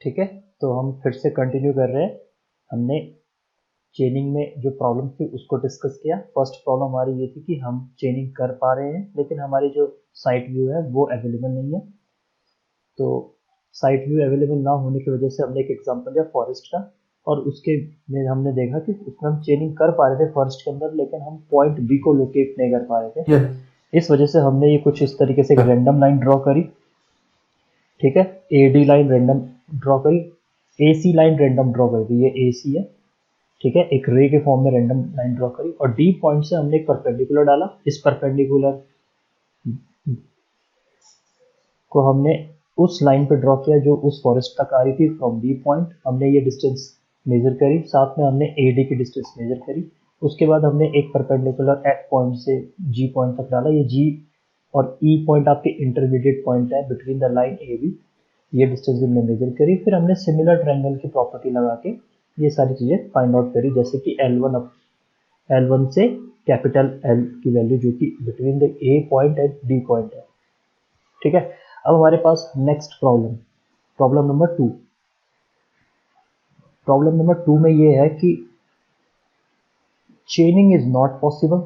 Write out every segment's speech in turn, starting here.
ठीक है, तो हम फिर से कंटिन्यू कर रहे हैं। हमने चेनिंग में जो प्रॉब्लम थी उसको डिस्कस किया। फर्स्ट प्रॉब्लम हमारी ये थी कि हम चेनिंग कर पा रहे हैं लेकिन हमारी जो साइट व्यू है वो अवेलेबल नहीं है। तो साइट व्यू अवेलेबल ना होने की वजह से हमने एक एग्जांपल लिया फॉरेस्ट का, और उसके में हमने देखा कि उसमें हम चेनिंग कर पा रहे थे फॉरेस्ट के अंदर, लेकिन हम पॉइंट बी को लोकेट नहीं कर पा रहे थे। इस वजह से हमने ये कुछ इस तरीके से एक रैंडम लाइन ड्रॉ करी। ठीक है, A D line random draw करी, ए सी लाइन रैंडम ड्रॉ करी, ये ए सी है। ठीक है, एक रे के फॉर्म में रैंडम लाइन ड्रॉ करी और डी पॉइंट से हमने एक परपेंडिकुलर डाला। इस परपेंडिकुलर को हमने उस लाइन पे ड्रॉ किया जो उस फॉरेस्ट तक आ रही थी फ्रॉम बी पॉइंट। हमने ये डिस्टेंस मेजर करी, साथ में हमने ए डी की डिस्टेंस मेजर करी। उसके बाद हमने एक परपेंडिकुलर एफ पॉइंट से जी पॉइंट तक डाला। ये जी और ई पॉइंट आपके इंटरमीडिएट पॉइंट है between the line A B. ये डिस्टेंस भी हमने मेजर करी। फिर हमने सिमिलर ट्रायंगल की प्रॉपर्टी लगा के ये सारी चीज़ें फाइंड आउट करी, जैसे कि L1 से कैपिटल L की वैल्यू जो कि between the A point and D point है। ठीक है, अब हमारे पास next problem, problem number 2। Problem number 2 में ये है कि chaining is not possible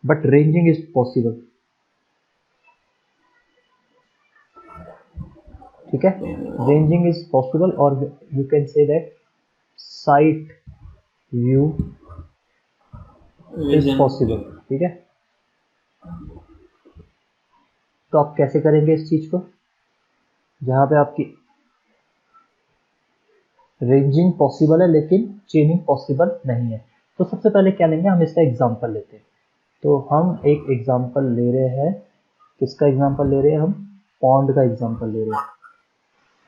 but ranging is possible. ठीक है, रेंजिंग इज पॉसिबल और you can say that sight view is possible. ठीक है, तो आप कैसे करेंगे इस चीज को, जहां पे आपकी रेंजिंग पॉसिबल है लेकिन चेनिंग पॉसिबल नहीं है। तो सबसे पहले क्या लेंगे, हम इसका एग्जांपल लेते हैं। तो हम एक एग्जांपल ले रहे हैं, किसका एग्जांपल ले रहे हैं, हम पॉन्ड का एग्जांपल ले रहे हैं।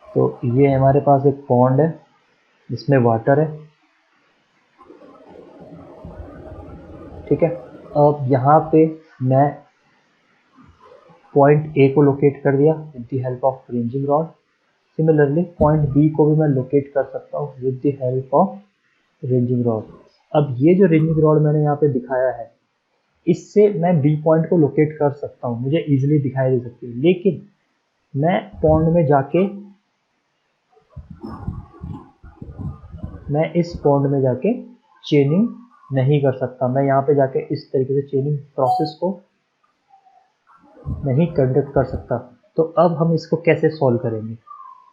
तो ये हमारे पास एक पॉन्ड है जिसमें वाटर है। ठीक है, अब यहाँ पे मैं पॉइंट ए को लोकेट कर दिया with the help of ranging rod. Similarly point B को भी मैं लोकेट कर सकता हूँ with the help of ranging rod. अब ये जो रेंजिंग रॉड मैंने यहाँ पे दिखाया है, इससे मैं बी पॉइंट को लोकेट कर सकता हूँ, मुझे इजीली दिखाई दे सकती है। लेकिन मैं पॉन्ड में जाके, मैं इस पॉन्ड में जाके चेनिंग नहीं कर सकता। मैं यहाँ पे जाके इस तरीके से चेनिंग प्रोसेस को नहीं कंडक्ट कर सकता। तो अब हम इसको कैसे सॉल्व करेंगे,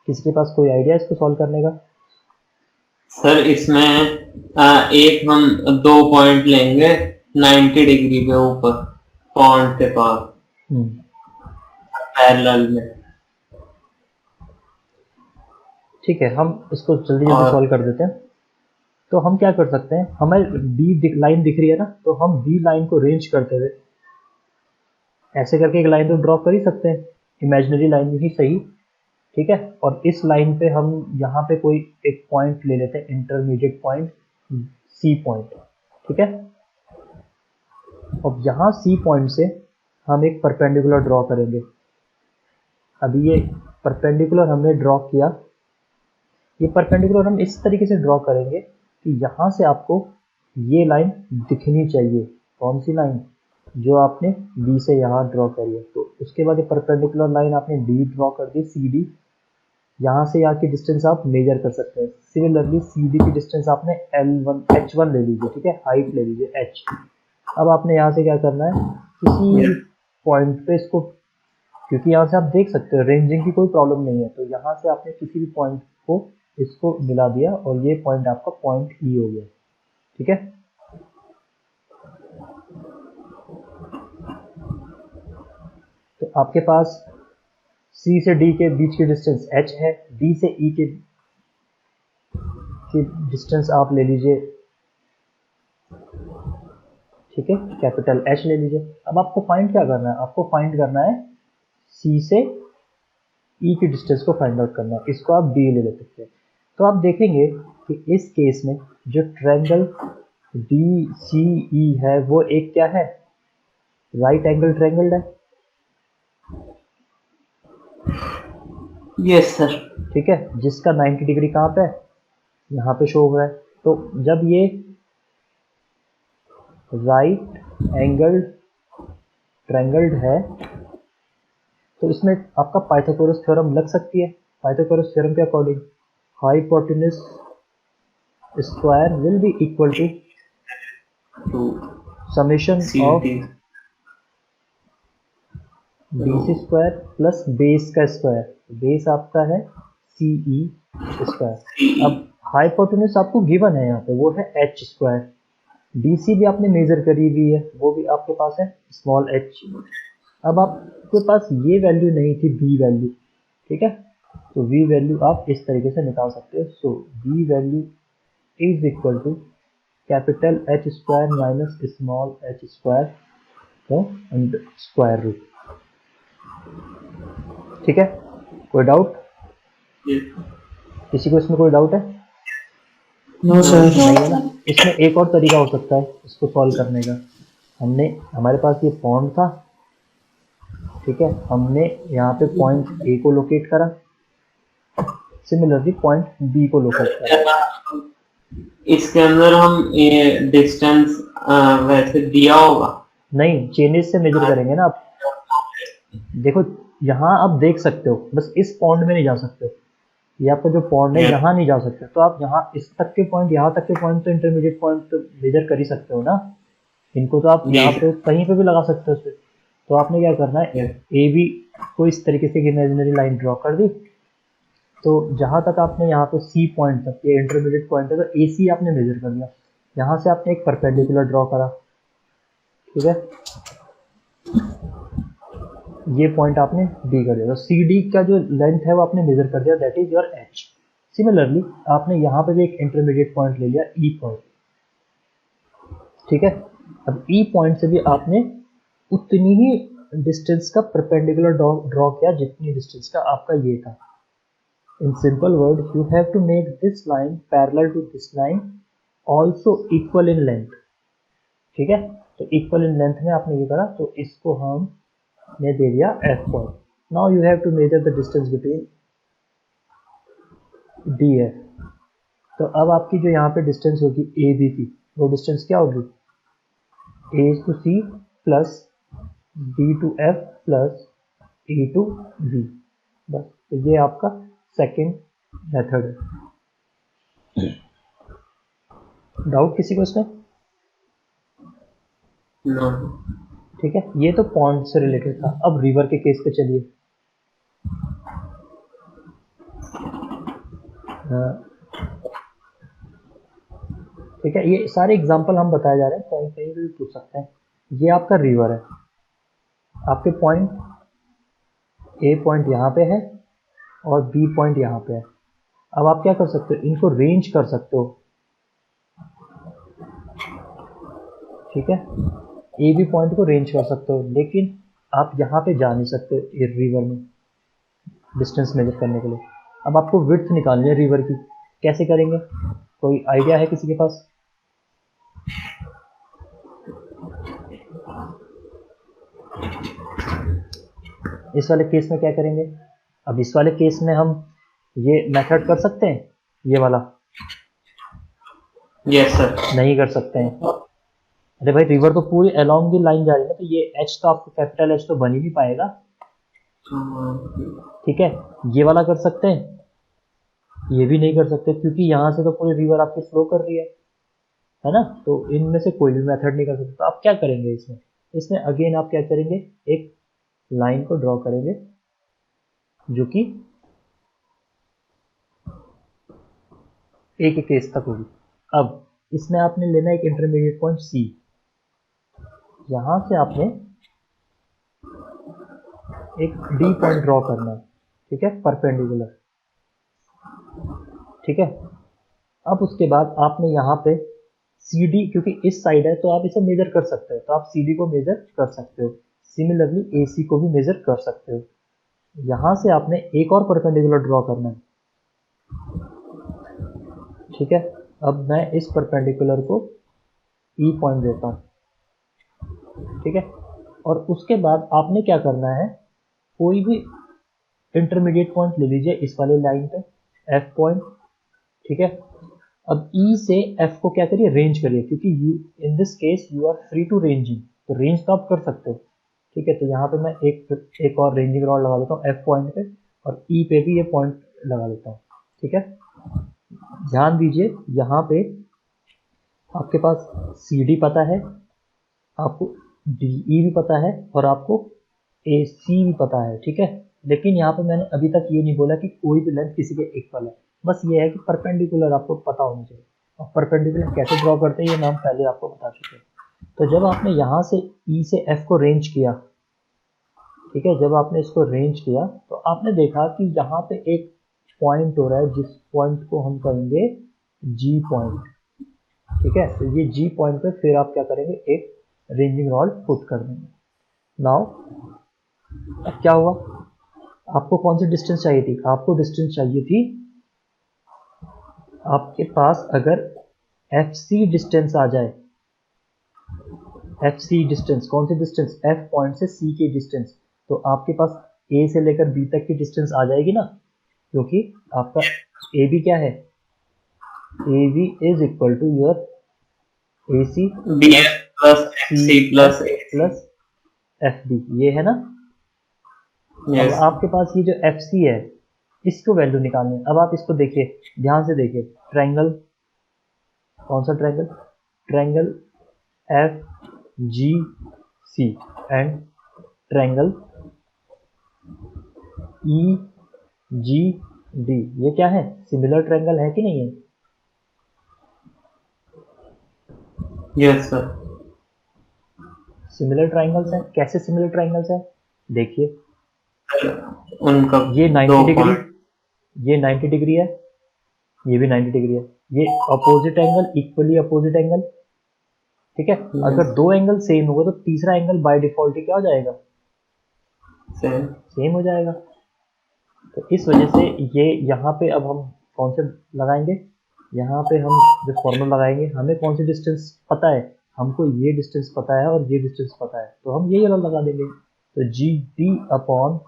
किसी के पास कोई आइडिया इसको सॉल्व करने का? सर इसमें एक हम 2 पॉइंट लेंगे 90 डिग्री के ऊपर पॉइंट के पास पैरेलल में। ठीक है, हम इसको जल्दी जल्दी सॉल्व कर देते हैं। तो हम क्या कर सकते हैं, हमें बी लाइन दिख रही है ना, तो हम बी लाइन को रेंज करते हुए ऐसे करके एक लाइन तो ड्रॉ कर ही सकते हैं, इमेजिनरी लाइन ही सही। ठीक है, और इस लाइन पे हम यहाँ पे कोई एक पॉइंट ले लेते हैं, इंटरमीडिएट पॉइंट सी पॉइंट। ठीक है, अब यहाँ सी पॉइंट से हम एक परपेंडिकुलर ड्रॉ करेंगे। अभी ये परपेंडिकुलर हमने ड्रॉ किया, ये परपेंडिकुलर हम इस तरीके से ड्रॉ करेंगे कि यहाँ से आपको ये लाइन दिखनी चाहिए। कौन सी लाइन, जो आपने बी से यहाँ ड्रॉ करी है। तो उसके बाद ये परपेंडिकुलर लाइन आपने डी ड्रॉ कर दी, सी डी। यहाँ से यहाँ की डिस्टेंस आप मेजर कर सकते हैं। सिमिलरली सी डी की डिस्टेंस आपने H1 ले लीजिए। ठीक है, हाइट ले लीजिए H। अब आपने यहाँ से क्या करना है, किसी पॉइंट पे इसको, क्योंकि यहाँ से आप देख सकते हो रेंजिंग की कोई प्रॉब्लम नहीं है, तो यहाँ से आपने किसी भी पॉइंट को इसको मिला दिया और ये पॉइंट आपका पॉइंट ई हो गया। ठीक है, तो आपके पास सी से डी के बीच की डिस्टेंस h है, डी से ई की डिस्टेंस आप ले लीजिए। ठीक है, कैपिटल H ले लीजिए। अब आपको फाइंड क्या करना है, आपको फाइंड करना है C से E की डिस्टेंस को फाइंड आउट करना है। इसको आप D ले सकते हैं। तो आप देखेंगे कि इस केस में जो ट्रायंगल DCE है वो एक क्या है, राइट एंगल ट्रायंगल है। Yes sir. ठीक है, जिसका 90 डिग्री कहाँ पे है, यहाँ पे शो हो रहा है। तो जब ये राइट एंगल ट्रायंगल है तो इसमें आपका पाइथागोरस थ्योरम लग सकती है। पाइथागोरस थ्योरम के according hypotenuse square will be equal to summation of BC square plus base का स्क्वायर। बेस आपका है CE स्क्वायर। अब हाइपोटेन्यूज आपको गिवन है यहाँ पे, वो है h स्क्वायर। BC भी आपने मेजर करी हुई है, वो भी आपके पास है स्मॉल h। अब आपके पास ये वैल्यू नहीं थी B वैल्यू, ठीक है, तो V वैल्यू आप इस तरीके से निकाल सकते हो। So V value is equal to capital H square minus small h square तो स्क्वायर रूट। ठीक है, कोई डाउट? किसी को इसमें कोई डाउट है? No sir. नहीं है ना। इसमें एक और तरीका हो सकता है इसको सॉल्व करने का। हमारे पास ये पॉइंट था, ठीक है, हमने यहाँ पे पॉइंट A को लोकेट करा, सिमिलरली पॉइंट B को लोकेट करा। इसके अंदर हम डिस्टेंस वैसे दिया होगा नहीं, चेंजेस से मेजर करेंगे ना आप। देखो यहाँ आप देख सकते हो, बस इस पॉइंट में नहीं जा सकते हो, ये आपका जो पॉइंट है यहाँ नहीं जा सकते, तो आप यहाँ इस तक के पॉइंट, यहाँ तक के पॉइंट तो इंटरमीडिएट पॉइंट तो मेजर कर ही सकते हो ना। इनको तो आप यहाँ पे कहीं पे भी लगा सकते हो। तो आपने क्या करना है, ए बी को इस तरीके से इमेजिनरी लाइन ड्रॉ कर दी, तो जहाँ तक आपने यहाँ पे C पॉइंट तक ये इंटरमीडिएट पॉइंट है, तो AC आपने मेजर कर लिया। यहाँ से आपने एक परपेंडिकुलर ड्रॉ करा, ठीक है, ये पॉइंट आपने D कर दिया, तो CD का जो लेंथ है वो आपने मेजर कर दिया, that is your H। Similarly आपने यहाँ पे भी एक इंटरमीडिएट पॉइंट ले लिया E पॉइंट, ठीक है। अब E पॉइंट से भी आपने उतनी ही डिस्टेंस का परपेंडिकुलर ड्रॉ किया जितनी डिस्टेंस का आपका ये था। In simple word, you have to make this line parallel to this line also equal in length, ठीक है। तो इक्वल इन लेंथ में आपने ये करा, तो इसको हमने दे दिया F point. Now you have to measure the distance between DF। तो अब आपकी जो यहाँ पे डिस्टेंस होगी AB की, वो डिस्टेंस क्या होगी, A to C plus B to F plus A to B। बस, तो ये आपका सेकेंड मेथड है। डाउट किसी को इसमें? नो। ठीक है, ये तो पॉन्ड से रिलेटेड था। अब रिवर के केस पे चलिए। ठीक है, ये सारे एग्जांपल हम बताए जा रहे हैं, कहीं कहीं भी पूछ सकते हैं। ये आपका रिवर है, आपके पॉइंट A पॉइंट यहाँ पे है और B पॉइंट यहाँ पे है। अब आप क्या कर सकते हो, इनको रेंज कर सकते हो, ठीक है, A B पॉइंट को रेंज कर सकते हो, लेकिन आप यहाँ पे जा नहीं सकते रिवर में डिस्टेंस मेजर करने के लिए। अब आपको विड्थ निकालनी है रिवर की, कैसे करेंगे, कोई आइडिया है किसी के पास? इस वाले केस में क्या करेंगे? अब इस वाले केस में हम ये मेथड कर सकते हैं, ये वाला? Yes sir. नहीं कर सकते हैं। अरे भाई, रिवर तो पूरी अलोंग द लाइन जा रही है ना, तो ये H तो आपको कैपिटल H तो बन ही नहीं पाएगा, ठीक है। ये वाला कर सकते हैं, ये भी नहीं कर सकते, क्योंकि यहाँ से तो पूरी रिवर आपकी फ्लो कर रही है ना। तो इनमें से कोई भी मेथड नहीं कर सकते। तो आप क्या करेंगे इसमें अगेन आप क्या करेंगे, एक लाइन को ड्रॉ करेंगे जो कि A के केस तक होगी। अब इसमें आपने लेना एक इंटरमीडिएट पॉइंट C, यहां से आपने एक D पॉइंट ड्रॉ करना है, ठीक है, परपेंडिकुलर, ठीक है। अब उसके बाद आपने यहाँ पे CD, क्योंकि इस साइड है तो आप इसे मेजर कर सकते हो, तो आप CD को मेजर कर सकते हो। सिमिलरली AC को भी मेजर कर सकते हो। यहाँ से आपने एक और परपेंडिकुलर ड्रॉ करना है, ठीक है। अब मैं इस परपेंडिकुलर को E पॉइंट देता हूँ, ठीक है। और उसके बाद आपने क्या करना है, कोई भी इंटरमीडिएट पॉइंट ले लीजिए इस वाले लाइन पे, F पॉइंट, ठीक है। अब E से F को क्या करिए, रेंज करिए, क्योंकि you in this case you are free to ranging, तो रेंज तो आप कर सकते हो, ठीक है। तो यहाँ पे मैं एक और रेंजिंग रॉड लगा देता हूँ F पॉइंट पे, और E पे भी ये पॉइंट लगा देता हूँ। ठीक है, ध्यान दीजिए यहाँ पे आपके पास CD पता है, आपको DE भी पता है और आपको AC भी पता है। ठीक है, लेकिन यहाँ पे मैंने अभी तक ये नहीं बोला कि कोई भी लेंथ किसी के इक्वल है, बस ये है कि परपेंडिकुलर आपको पता होना चाहिए। और परपेंडिकुलर कैसे ड्रॉ करते हैं ये नाम पहले आपको बता चुके हैं। तो जब आपने यहाँ से E से F को रेंज किया, ठीक है, जब आपने इसको रेंज किया तो आपने देखा कि यहाँ पे एक पॉइंट हो रहा है जिस पॉइंट को हम कहेंगे G पॉइंट। ठीक है, तो ये G पॉइंट पे फिर आप क्या करेंगे, एक रेंजिंग रॉड पुट कर देंगे। नाउ अब क्या हुआ, आपको कौन सी डिस्टेंस चाहिए थी, आपको डिस्टेंस चाहिए थी, आपके पास अगर FC डिस्टेंस आ जाए, FC डिस्टेंस, कौन सी डिस्टेंस, F पॉइंट से C की डिस्टेंस, तो आपके पास A से लेकर B तक की डिस्टेंस आ जाएगी ना, क्योंकि आपका AB क्या है, AB is equal to your AC BF plus FC plus plus FD, ये है ना। अब यस आपके पास ये जो FC है इसको वैल्यू निकालनी है। अब आप इसको देखिए, ध्यान से देखिए, ट्रायंगल, कौन सा triangle, triangle FGC and triangle EGD, ये क्या है, सिमिलर ट्रायंगल है कि नहीं है। Yes sir. सिमिलर ट्रायंगल्स हैं, कैसे सिमिलर ट्रायंगल्स हैं, देखिए उनका ये 90 दो डिग्री, पॉइंट, ये 90 डिग्री है, ये भी 90 डिग्री है, ये opposite angle, equally opposite angle. ठीक है, अगर दो एंगल सेम होगा तो तीसरा एंगल बाय डिफॉल्ट क्या हो जाएगा, सेम हो जाएगा। तो इस वजह से ये यहाँ पे अब हम कौन से लगाएंगे, यहाँ पे हम जो फॉर्मूला लगाएंगे, हमें कौन सी डिस्टेंस पता है, हमको ये डिस्टेंस पता है और ये डिस्टेंस पता है, तो हम यही वाला लगा देंगे। तो GD अपॉन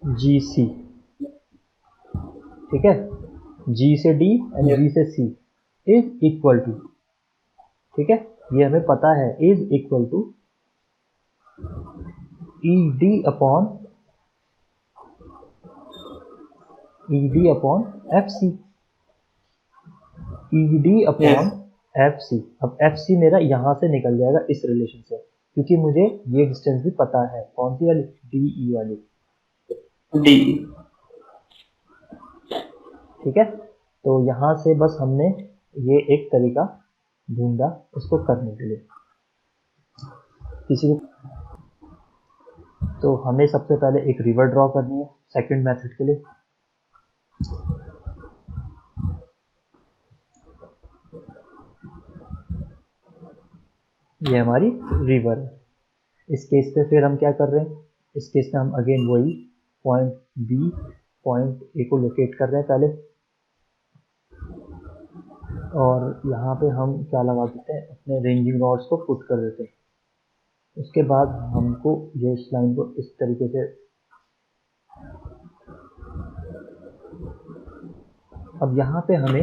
GC, ठीक है, G से D एंड G से C इज इक्वल टू, ठीक है, ये हमें पता है, is equal to ED upon FC, ED upon FC। अब FC मेरा यहाँ से निकल जाएगा इस रिलेशन से, क्योंकि मुझे ये डिस्टेंस भी पता है, कौन सी वाली, DE वाली। डी। ठीक है, तो यहाँ से बस हमने ये एक तरीका ढूंढा इसको करने के लिए। किसी तो हमें सबसे पहले एक रिवर ड्रॉ करनी है सेकंड मेथड के लिए। ये हमारी रिवर है। इस केस पे फिर हम क्या कर रहे हैं, इस केस में हम अगेन वही पॉइंट B पॉइंट A को लोकेट कर रहे हैं पहले, और यहाँ पे हम क्या लगा देते हैं, अपने रेंजिंग रॉड्स को पुट कर देते हैं। उसके बाद हमको ये इस लाइन को इस तरीके से, अब यहाँ पे हमें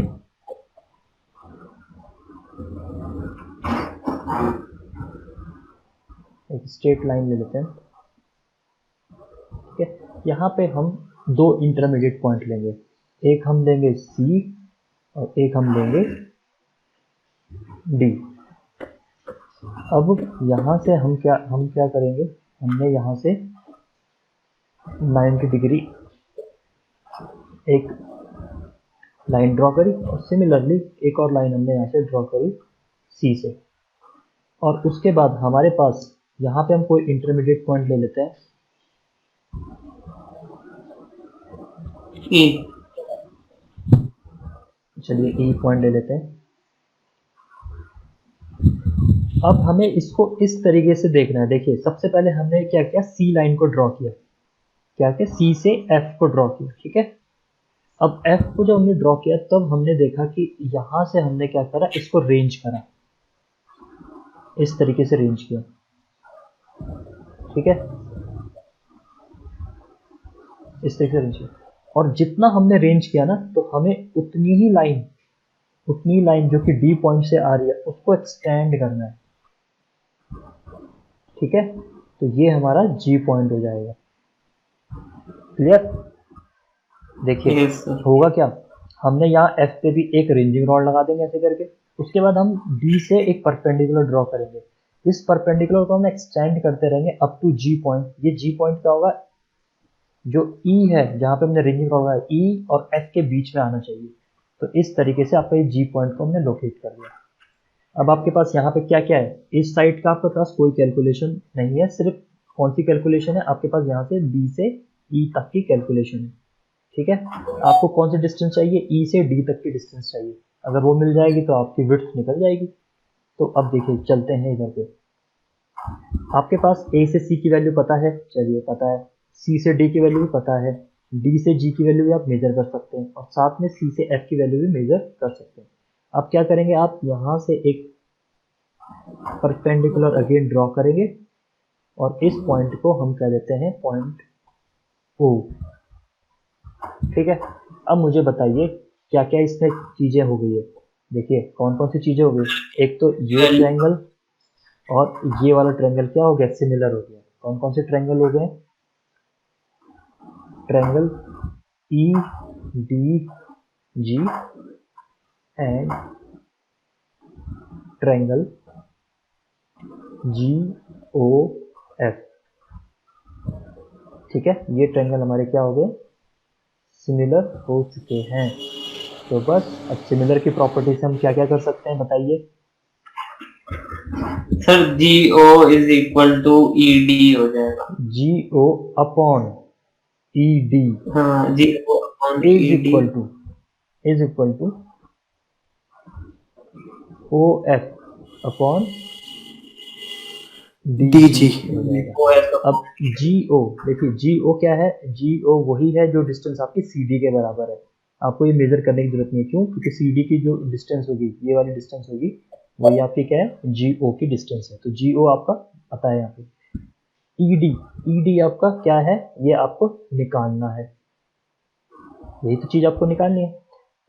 एक स्ट्रेट लाइन ले लेते हैं। ठीक है, यहाँ पे हम दो इंटरमीडिएट पॉइंट लेंगे, एक हम लेंगे C और एक हम लेंगे D। अब यहाँ से हम क्या करेंगे, हमने यहाँ से 90 डिग्री एक लाइन ड्रॉ करी और सिमिलरली एक और लाइन हमने यहाँ से ड्रॉ करी C से, और उसके बाद हमारे पास यहाँ पे हम कोई इंटरमीडिएट पॉइंट ले लेते हैं, ई। चलिए E पॉइंट ले लेते हैं। अब हमें इसको इस तरीके से देखना है, देखिए सबसे पहले हमने क्या किया, C लाइन को ड्रॉ किया, क्या किया, C से F को ड्रॉ किया। ठीक है, अब F को जब हमने ड्रॉ किया तब हमने देखा कि यहाँ से हमने क्या करा, इसको रेंज करा, इस तरीके से रेंज किया। ठीक है, इस तरीके से रेंज किया, और जितना हमने रेंज किया ना, तो हमें उतनी लाइन जो कि D पॉइंट से आ रही है उसको एक्सटेंड करना है। ठीक है, तो ये हमारा G पॉइंट हो जाएगा। क्लियर, देखिए यस सर। होगा क्या, हमने यहाँ एफ पे भी एक रेंजिंग रॉड लगा देंगे ऐसे करके, उसके बाद हम डी से एक परपेंडिकुलर ड्रॉ करेंगे, इस परपेंडिकुलर को हम एक्सटेंड करते रहेंगे अप टू जी पॉइंट। ये जी पॉइंट क्या होगा, जो ई है जहाँ पे हमने रेंजिंग रॉड लगाया, ई और एफ के बीच में आना चाहिए। तो इस तरीके से आपका ये जी पॉइंट को हमने लोकेट कर लिया। अब आपके पास यहाँ पे क्या क्या है, इस साइड का आपके पास कोई कैलकुलेशन नहीं है, सिर्फ कौन सी कैलकुलेशन है आपके पास, यहाँ से बी से ई तक की कैलकुलेशन है। ठीक है, आपको कौन सी डिस्टेंस चाहिए, ई से डी तक की डिस्टेंस चाहिए, अगर वो मिल जाएगी तो आपकी विड्थ निकल जाएगी। तो अब देखिए चलते हैं इधर पे, आपके पास ए से सी की वैल्यू पता है, चलिए पता है, सी से डी की वैल्यू भी पता है, डी से जी की वैल्यू भी आप मेजर कर सकते हैं, और साथ में सी से एफ की वैल्यू भी मेजर कर सकते हैं। अब क्या करेंगे, आप यहाँ से एक परपेंडिकुलर अगेन ड्रॉ करेंगे, और इस पॉइंट को हम कह देते हैं पॉइंट ओ। ठीक है, अब मुझे बताइए क्या क्या इसमें चीजें हो गई है। देखिए कौन कौन सी चीजें हो गई, एक तो ये ट्रायंगल और ये वाला ट्रायंगल क्या हो गया, सिमिलर हो गया। कौन कौन से ट्रायंगल हो गए, triangle E D G and triangle G O F. ठीक है, ये ट्रायंगल हमारे क्या हो गए, सिमिलर हो चुके हैं। तो बस अब सिमिलर की प्रॉपर्टी से हम क्या क्या कर सकते हैं बताइए। Sir G O is equal to E D हो जाएगा। G O upon E D हाँ, G O upon is E D. Equal to O F upon D G हो जाएगा। अब जी ओ, देखिए जी ओ क्या है, जी ओ वही है जो डिस्टेंस आपकी सी डी के बराबर है। आपको ये मेजर करने की जरूरत नहीं है, क्यों, क्योंकि सी डी की जो डिस्टेंस होगी, ये वाली डिस्टेंस होगी, वही आपकी क्या है, जी ओ की डिस्टेंस है। तो जी ओ आपका पता है यहाँ पे। ई डी आपका क्या है, ये आपको निकालना है, यही तो चीज आपको निकालनी है।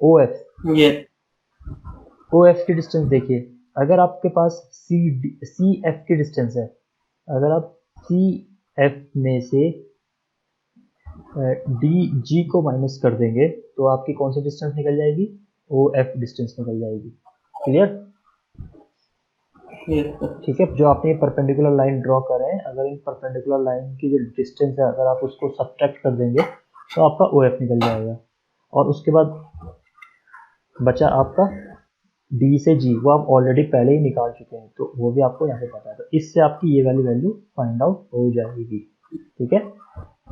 ओ एफ, ये ओ एफ की डिस्टेंस देखिए, अगर आपके पास सी एफ की डिस्टेंस है, अगर आप सी एफ में से डी जी को माइनस कर देंगे तो आपकी कौन सी डिस्टेंस निकल जाएगी, ओ एफ डिस्टेंस निकल जाएगी। क्लियर, ठीक है। जो आपने परपेंडिकुलर लाइन ड्रॉ कर रहे हैं, अगर इन परपेंडिकुलर लाइन की जो डिस्टेंस है अगर आप उसको सब्ट्रैक्ट कर देंगे तो आपका ओ एफ निकल जाएगा। और उसके बाद बचा आपका डी से जी, वो आप ऑलरेडी पहले ही निकाल चुके हैं, तो वो भी आपको यहाँ पे पता है, तो इससे आपकी ये वाली वैल्यू फाइंड आउट हो जाएगी। ठीक है,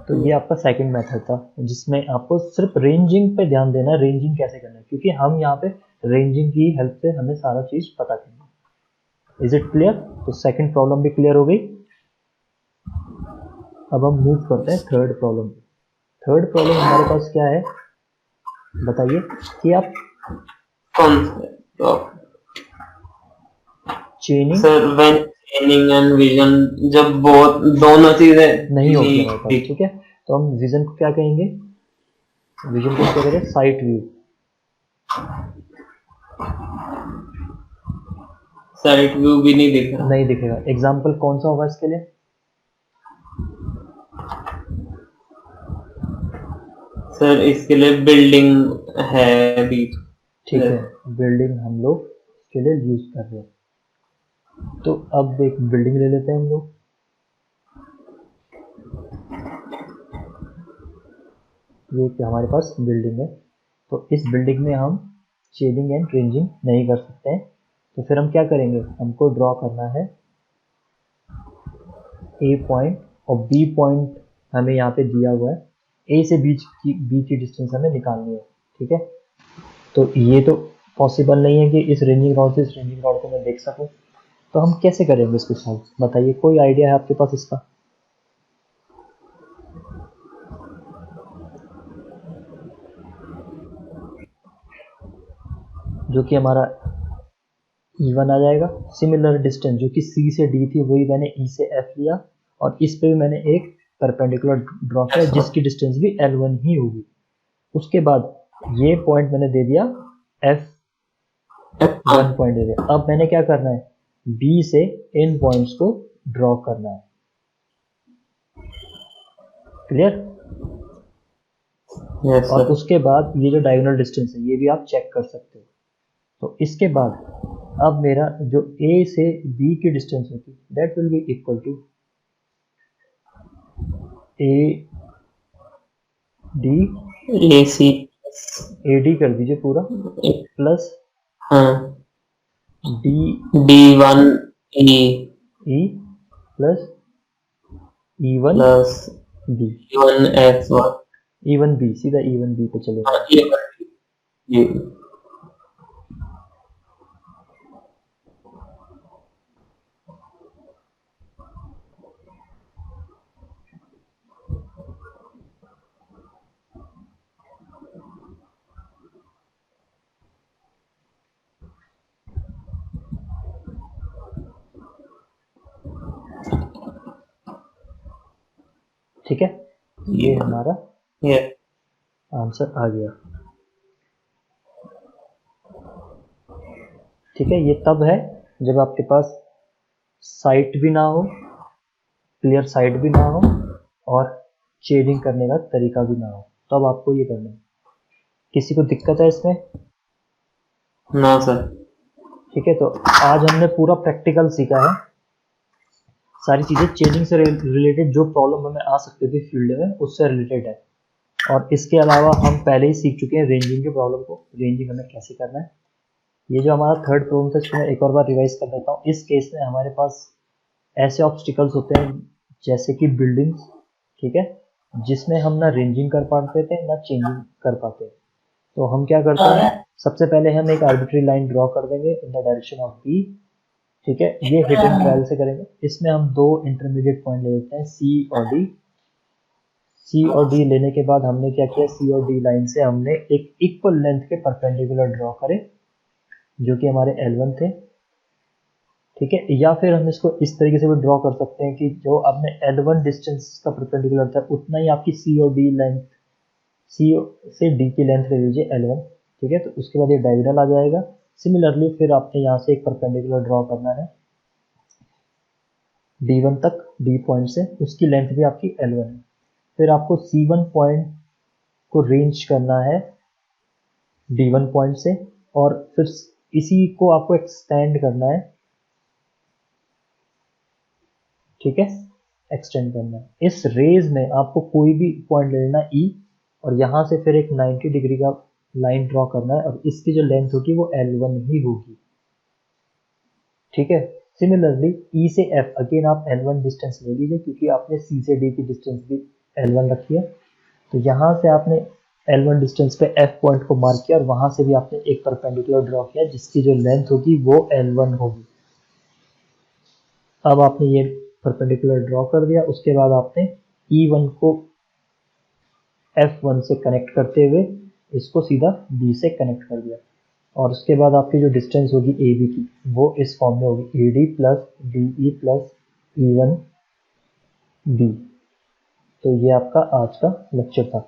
तो ये आपका सेकंड मेथड था, जिसमें आपको सिर्फ रेंजिंग पे ध्यान देना है, रेंजिंग कैसे करना है, क्योंकि हम यहाँ पे रेंजिंग की हेल्प से हमें सारा चीज पता करना है। इज इट क्लियर, तो सेकंड प्रॉब्लम भी क्लियर हो गई। अब हम मूव करते हैं थर्ड प्रॉब्लम पे। थर्ड प्रॉब्लम हमारे पास क्या है बताइए, कि आप कौन चेनिंग, सर व्हेन चेनिंग एंड विजन, जब बहुत दोनों चीजें नहीं होगी हमारे पास। ठीक है, तो हम विजन को क्या कहेंगे, विजन को क्या करें, साइट व्यू। साइड व्यू भी नहीं दिख रहा। नहीं दिखेगा, एग्जाम्पल कौन सा होगा इसके लिए, सर इसके लिए बिल्डिंग है अभी। ठीक है, बिल्डिंग हम लोग इसके लिए यूज कर रहे हैं। तो अब एक बिल्डिंग ले लेते हैं हम लोग, ये हमारे पास बिल्डिंग है। तो इस बिल्डिंग में हम शेडिंग एंड रेंजिंग नहीं कर सकते हैं, तो फिर हम क्या करेंगे, हमको ड्रॉ करना है ए पॉइंट और बी पॉइंट हमें यहाँ पे दिया हुआ है, ए से बी की डिस्टेंस हमें निकालनी है। ठीक है, तो ये तो पॉसिबल नहीं है कि इस रेंजिंग रॉड से इस रेंजिंग रॉड को मैं देख सकूं, तो हम कैसे करेंगे इसको सॉल्व, बताइए, कोई आइडिया है आपके पास इसका, जो कि हमारा E1 आ जाएगा। सिमिलर डिस्टेंस जो कि C से D थी वही मैंने E से F लिया, और इस पे भी मैंने एक परपेंडिकुलर ड्रॉ किया जिसकी डिस्टेंस भी L1 ही होगी। उसके बाद ये पॉइंट मैंने दे दिया F1 पॉइंट दे दिया। अब मैंने क्या करना है, B से इन पॉइंट्स को ड्रॉ करना है। क्लियर, यस और सर। उसके बाद ये जो डायगोनल डिस्टेंस है ये भी आप चेक कर सकते हो। तो इसके बाद अब मेरा जो ए से बी की डिस्टेंस होती that will be equal to A D, A C A D कर दीजिए पूरा, प्लस हाँ D D1 E E plus E one plus B, D1 F1 E one B, सीधा ई वन बी पे चले हाँ जाए। ये ठीक है, ये हमारा ये आंसर आ गया। ठीक है, ये तब है जब आपके पास साइट भी ना हो, क्लियर साइट भी ना हो और शेडिंग करने का तरीका भी ना हो, तब आपको ये करना है। किसी को दिक्कत है इसमें? ना सर। ठीक है, तो आज हमने पूरा प्रैक्टिकल सीखा है, सारी चीज़ें चेंजिंग से रिलेटेड जो प्रॉब्लम हमें आ सकती थी फील्ड में उससे रिलेटेड है। और इसके अलावा हम पहले ही सीख चुके हैं रेंजिंग के प्रॉब्लम को, रेंजिंग हमें कैसे करना है। ये जो हमारा थर्ड प्रॉब्लम था इसको मैं एक और बार रिवाइज कर देता हूँ। इस केस में हमारे पास ऐसे ऑब्स्टिकल्स होते हैं जैसे कि बिल्डिंग्स, ठीक है, जिसमें हम ना रेंजिंग कर पाते थे ना चेंजिंग कर पाते। तो हम क्या करते हैं, सबसे पहले हम एक आर्बिट्री लाइन ड्रॉ कर देंगे in the direction of B. ठीक है, ये हिट एंड ट्रायल से करेंगे। इसमें हम दो इंटरमीडिएट पॉइंट ले लेते हैं सी और डी। सी और डी लेने के बाद हमने क्या किया, सी और डी लाइन से हमने एक इक्वल लेंथ के परपेंडिकुलर ड्रॉ करे जो कि हमारे L1 थे। ठीक है, या फिर हम इसको इस तरीके से भी ड्रॉ कर सकते हैं कि जो आपने L1 डिस्टेंस का परपेंडिकुलर था उतना ही आपकी सी और डी लेंथ, सी से डी की लेंथ ले लीजिए L1। ठीक है, तो उसके बाद ये डायगोनल आ जाएगा। सिमिलरली फिर आपने यहाँ से एक परपेंडिकुलर ड्रॉ करना है D1 तक, D पॉइंट से, उसकी लेंथ भी आपकी L1 है। फिर आपको C1 पॉइंट को रेंज करना है D1 पॉइंट से और फिर इसी को आपको एक्सटेंड करना है। ठीक है, एक्सटेंड करना है। इस रेज में आपको कोई भी पॉइंट ले लेना E और यहाँ से फिर एक 90 डिग्री का लाइन ड्रॉ करना है और इसकी जो लेंथ होगी वो L1 ही होगी। ठीक है, सिमिलरली E से F अगेन आप L1 डिस्टेंस ले लीजिए क्योंकि आपने C से D की डिस्टेंस भी L1 रखी है। तो यहाँ से आपने L1 डिस्टेंस पे F पॉइंट को मार्क किया और वहाँ से भी आपने एक परपेंडिकुलर ड्रॉ किया जिसकी जो लेंथ होगी वो L1 होगी। अब आपने ये परपेंडिकुलर ड्रॉ कर दिया, उसके बाद आपने E1 को F1 से कनेक्ट करते हुए इसको सीधा B से कनेक्ट कर दिया और उसके बाद आपकी जो डिस्टेंस होगी AB की वो इस फॉर्म में होगी AD plus DE plus E1 B। तो ये आपका आज का लेक्चर था।